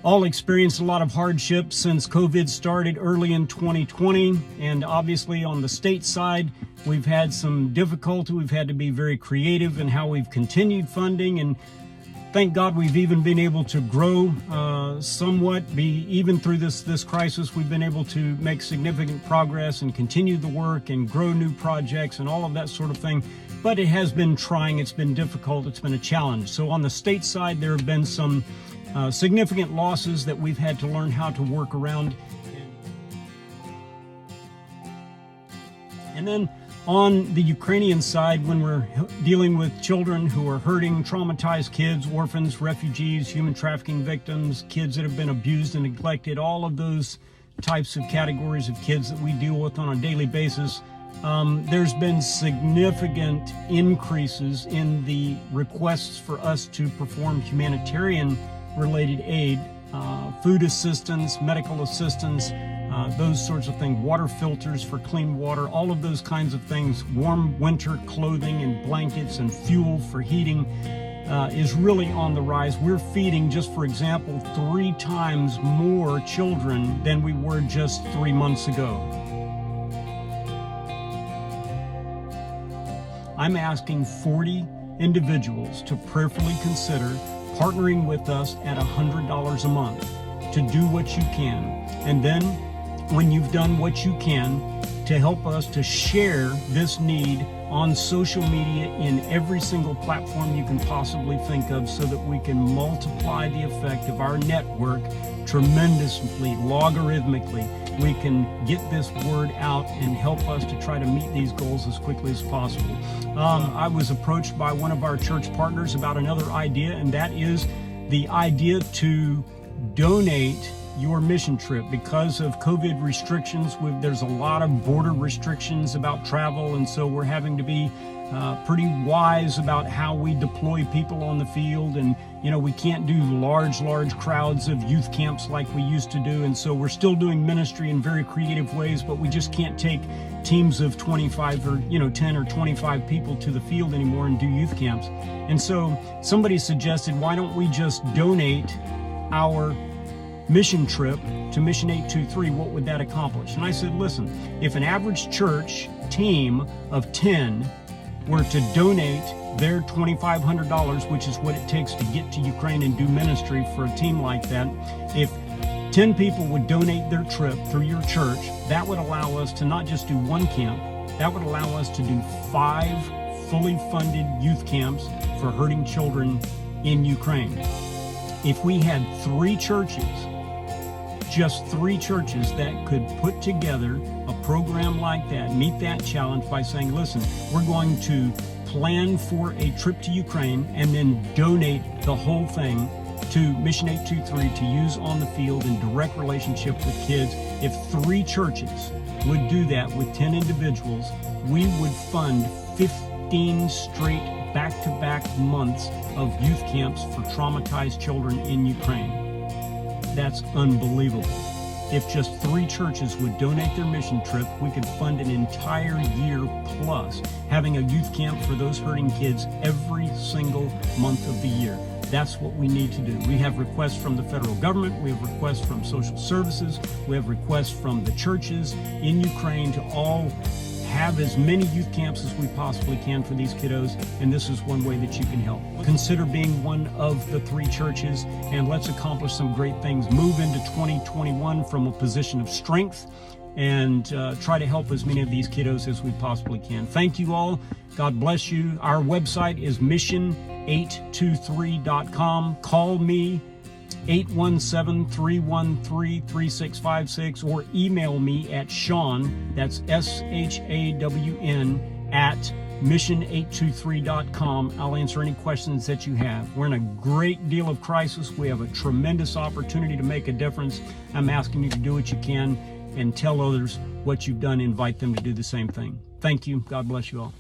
all experienced a lot of hardship since COVID started early in 2020. And obviously on the state side, we've had some difficulty. We've had to be very creative in how we've continued funding. And thank God we've even been able to grow somewhat. Even through this crisis, we've been able to make significant progress and continue the work and grow new projects and all of that sort of thing. But it has been trying. It's been difficult. It's been a challenge. So on the state side, there have been some significant losses that we've had to learn how to work around. And then on the Ukrainian side, when we're dealing with children who are hurting, traumatized kids, orphans, refugees, human trafficking victims, kids that have been abused and neglected, all of those types of categories of kids that we deal with on a daily basis, there's been significant increases in the requests for us to perform humanitarian related aid, food assistance, medical assistance, those sorts of things, water filters for clean water, all of those kinds of things, warm winter clothing and blankets and fuel for heating is really on the rise. We're feeding, just for example, 3 times more children than we were just 3 months ago. I'm asking 40 individuals to prayerfully consider partnering with us at $100 a month to do what you can. And then when you've done what you can to help us to share this need on social media in every single platform you can possibly think of, so that we can multiply the effect of our network tremendously, logarithmically. We can get this word out and help us to try to meet these goals as quickly as possible. I was approached by one of our church partners about another idea, and that is the idea to donate your mission trip. Because of COVID restrictions, there's a lot of border restrictions about travel, and so we're having to be pretty wise about how we deploy people on the field. And we can't do large crowds of youth camps like we used to do, and so we're still doing ministry in very creative ways, but we just can't take teams of 25 or 10 or 25 people to the field anymore and do youth camps. And so somebody suggested, why don't we just donate our mission trip to Mission 823? What would that accomplish? And I said, listen, if an average church team of 10 were to donate their $2,500, which is what it takes to get to Ukraine and do ministry for a team like that, if 10 people would donate their trip through your church, that would allow us to not just do 1 camp, that would allow us to do 5 fully funded youth camps for hurting children in Ukraine. If we had 3 churches, just 3 churches that could put together a program like that, meet that challenge by saying, listen, we're going to plan for a trip to Ukraine and then donate the whole thing to Mission 823 to use on the field in direct relationship with kids. If 3 churches would do that with 10 individuals, we would fund 15 straight back-to-back months of youth camps for traumatized children in Ukraine. That's unbelievable. If just 3 churches would donate their mission trip, we could fund an entire year plus having a youth camp for those hurting kids every single month of the year. That's what we need to do. We have requests from the federal government, we have requests from social services, we have requests from the churches in Ukraine to all have as many youth camps as we possibly can for these kiddos, and this is one way that you can help. Consider being one of the 3 churches, and let's accomplish some great things. Move into 2021 from a position of strength and try to help as many of these kiddos as we possibly can. Thank you all. God bless you. Our website is mission823.com. Call me 817-313-3656, or email me at Shawn, that's SHAWN, at mission823.com. I'll answer any questions that you have. We're in a great deal of crisis. We have a tremendous opportunity to make a difference. I'm asking you to do what you can and tell others what you've done. Invite them to do the same thing. Thank you. God bless you all.